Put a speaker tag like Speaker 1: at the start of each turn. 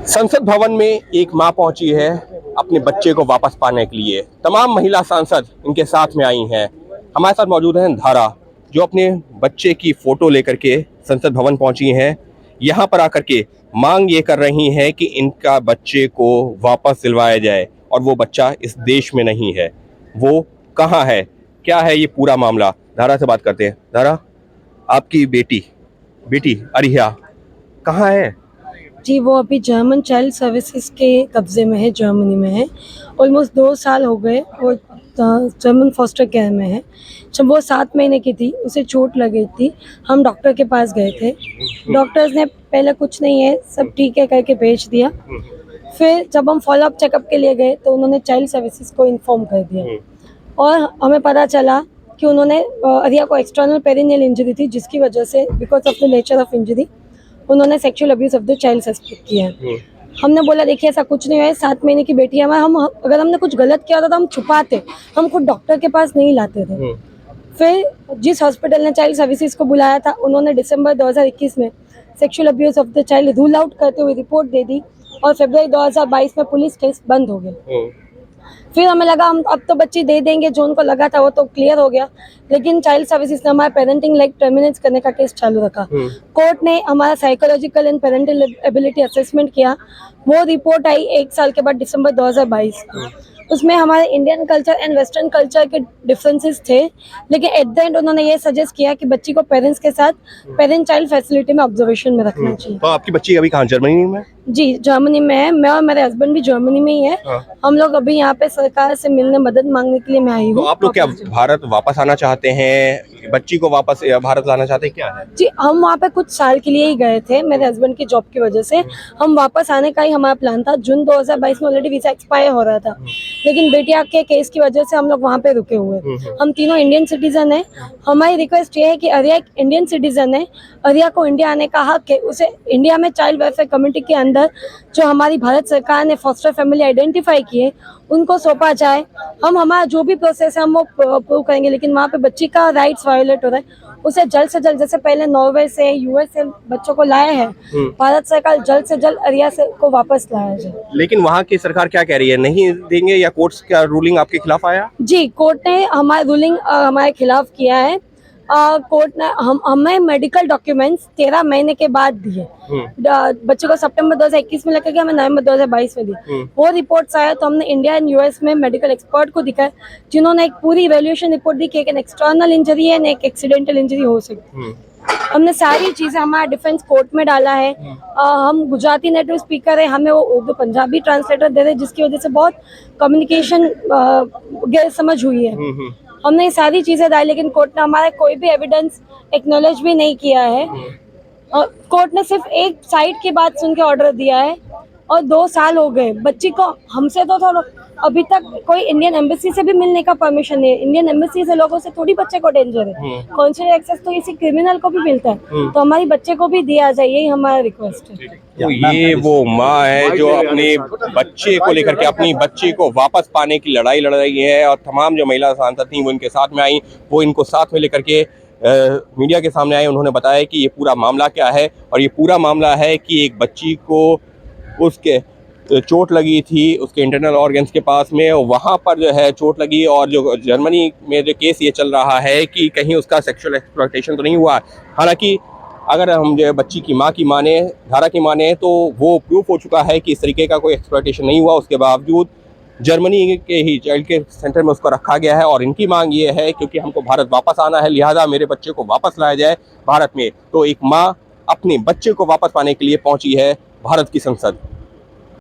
Speaker 1: संसद भवन में एक मां पहुंची है अपने बच्चे को वापस पाने के लिए। तमाम महिला सांसद इनके साथ में आई हैं। हमारे साथ मौजूद हैं धारा, जो अपने बच्चे की फोटो लेकर के संसद भवन पहुंची हैं। यहां पर आकर के मांग ये कर रही हैं कि इनका बच्चे को वापस दिलवाया जाए, और वो बच्चा इस देश में नहीं है। वो कहाँ है, क्या है ये पूरा मामला, धारा से बात करते हैं। धारा, आपकी बेटी अरिया कहाँ है?
Speaker 2: जी, वो अभी जर्मन चाइल्ड सर्विसेज के कब्जे में है, जर्मनी में है। ऑलमोस्ट 2 साल हो गए वो जर्मन फॉस्टर केयर में है। जब वो 7 महीने की थी, उसे चोट लगी थी, हम डॉक्टर के पास गए थे। डॉक्टर्स ने पहले कुछ नहीं है, सब ठीक है करके भेज दिया। फिर जब हम फॉलोअप चेकअप के लिए गए तो उन्होंने चाइल्ड सर्विसेज को इन्फॉर्म कर दिया, और हमें पता चला कि उन्होंने अरिया को एक्सटर्नल पेरिनियल इंजरी थी, जिसकी वजह से because of the nature of injury उन्होंने sexual abuse of the child suspect किया है। हमने बोला देखिए ऐसा कुछ नहीं है, 7 महीने की बेटी है हमारा, हम अगर हमने कुछ गलत किया था तो हम छुपाते, हम खुद डॉक्टर के पास नहीं लाते थे। फिर जिस हॉस्पिटल ने चाइल्ड सर्विसेज को बुलाया था, उन्होंने दिसंबर 2021 में sexual abuse of the child rule out करते हुए रिपोर्ट दे दी, और फरवरी 2022 में पुलिस केस बंद हो गया। फिर हमें लगा हम अब तो बच्ची दे देंगे, जो उनको लगा था वो तो क्लियर हो गया, लेकिन चाइल्ड सर्विसेज ने हमारा पेरेंटिंग लाइक टर्मिनेट करने का केस चालू रखा। कोर्ट ने हमारा psychological and parental ability assessment किया। वो रिपोर्ट आई 1 साल के बाद, दिसंबर 2022। उसमें हमारे Indian culture and western culture के डिफरेंसेस थे, लेकिन एट द एंड उन्होंने ये सजेस्ट किया कि बच्ची को पेरेंट्स के साथ पेरेंट चाइल्ड फैसिलिटी में ऑब्जर्वेशन में रखना चाहिए।
Speaker 1: तो आपकी बच्ची अभी कहाँ, जर्मनी में?
Speaker 2: जी, जर्मनी में है। मैं और मेरे हस्बैंड भी जर्मनी में ही है। हम लोग अभी यहाँ पे सरकार से मिलने, मदद मांगने के लिए मैं आई हूँ।
Speaker 1: तो आप लोग क्या भारत वापस आना चाहते हैं, बच्ची को वापस भारत लाना चाहते हैं, क्या है?
Speaker 2: जी, हम वहाँ पे कुछ साल के लिए ही गए थे, मेरे हस्बैंड की जॉब की वजह से। हम वापस आने का ही हमारा प्लान था। जून 2022 में ऑलरेडी वीजा एक्सपायर हो रहा था, लेकिन बेटिया के केस की वजह से हम लोग वहाँ पे रुके हुए। हम तीनों इंडियन सिटीजन है। हमारी रिक्वेस्ट ये है कि अरिया एक इंडियन सिटीजन है, अरिया को इंडिया आने का हक है। उसे इंडिया में चाइल्ड वेलफेयर कमेटी के अंदर जो हमारी भारत सरकार ने फॉस्टर फैमिली आइडेंटिफाई किए, उनको सौंपा जाए। हम हमारा जो भी प्रोसेस है हम वो प्रूव करेंगे, लेकिन वहाँ पे बच्ची का राइट्स वायोलेट हो रहा है। उसे जल्द से जल्द, जैसे पहले नॉर्वे से, यूएस से बच्चों को लाया है, भारत सरकार जल्द से जल्द अरिया से को वापस लाया जाए।
Speaker 1: लेकिन वहाँ की सरकार क्या कह रही है, नहीं देंगे, या कोर्ट का रूलिंग आपके खिलाफ आया?
Speaker 2: जी, कोर्ट ने हमारी रूलिंग हमारे खिलाफ किया है। कोर्ट ने हमें मेडिकल डॉक्यूमेंट्स 13 महीने के बाद दिए। बच्चे को सितंबर 2021 में लेकर के हमें नवंबर 2022 में दी। वो रिपोर्ट्स आया तो हमने इंडिया एंड यूएस में मेडिकल एक्सपर्ट को दिखाया, जिन्होंने एक पूरी इवैल्यूएशन रिपोर्ट दी कि एक एक्सटर्नल इंजरी है, एक एक्सीडेंटल इंजरी हो सकती है। हमने सारी चीजें हमारा डिफेंस कोर्ट में डाला है। हम गुजराती नेटिव स्पीकर है, हमें वो उर्दू पंजाबी ट्रांसलेटर दे रहे, जिसकी वजह से बहुत कम्युनिकेशन गैर समझ हुई है। हमने ये सारी चीजें डाली, लेकिन कोर्ट ने हमारा कोई भी एविडेंस एक्नॉलेज भी नहीं किया है। कोर्ट ने सिर्फ एक साइड की बात सुन के ऑर्डर दिया है, और 2 साल हो गए बच्ची को। हमसे तो थोड़ा अभी तक कोई इंडियन एम्बेसी से भी मिलने का परमिशन नहीं है। इंडियन एम्बेसी से लोगों से थोड़ी बच्चे को डेंजर है। कॉन्सुलर एक्सेस तो किसी क्रिमिनल को भी मिलता है, तो हमारी बच्चे को भी दिया जाए, यही हमारा रिक्वेस्ट है।
Speaker 1: तो ये वो माँ है जो अपने बच्चे को लेकर के, अपनी बच्ची को वापस पाने की लड़ाई लड़ रही है, और तमाम जो महिला सांसद थी वो इनके साथ में आई, वो इनको साथ में लेकर के मीडिया के सामने आए। उन्होंने बताया कि ये पूरा मामला क्या है, और ये पूरा मामला है कि एक बच्ची को उसके चोट लगी थी उसके इंटरनल ऑर्गन्स के पास में, वहाँ पर जो है चोट लगी, और जो जर्मनी में जो केस ये चल रहा है कि कहीं उसका सेक्सुअल एक्सप्लॉयटेशन तो नहीं हुआ। हालांकि अगर हम जो बच्ची की माँ की माने, धारा की माने, तो वो प्रूफ हो चुका है कि इस तरीके का कोई एक्सप्लॉयटेशन नहीं हुआ। उसके बावजूद जर्मनी के ही चाइल्ड केयर सेंटर में उसको रखा गया है, और इनकी मांग ये है क्योंकि हमको भारत वापस आना है, लिहाजा मेरे बच्चे को वापस लाया जाए भारत में। तो एक माँ अपने बच्चे को वापस पाने के लिए पहुंची है भारत की संसद।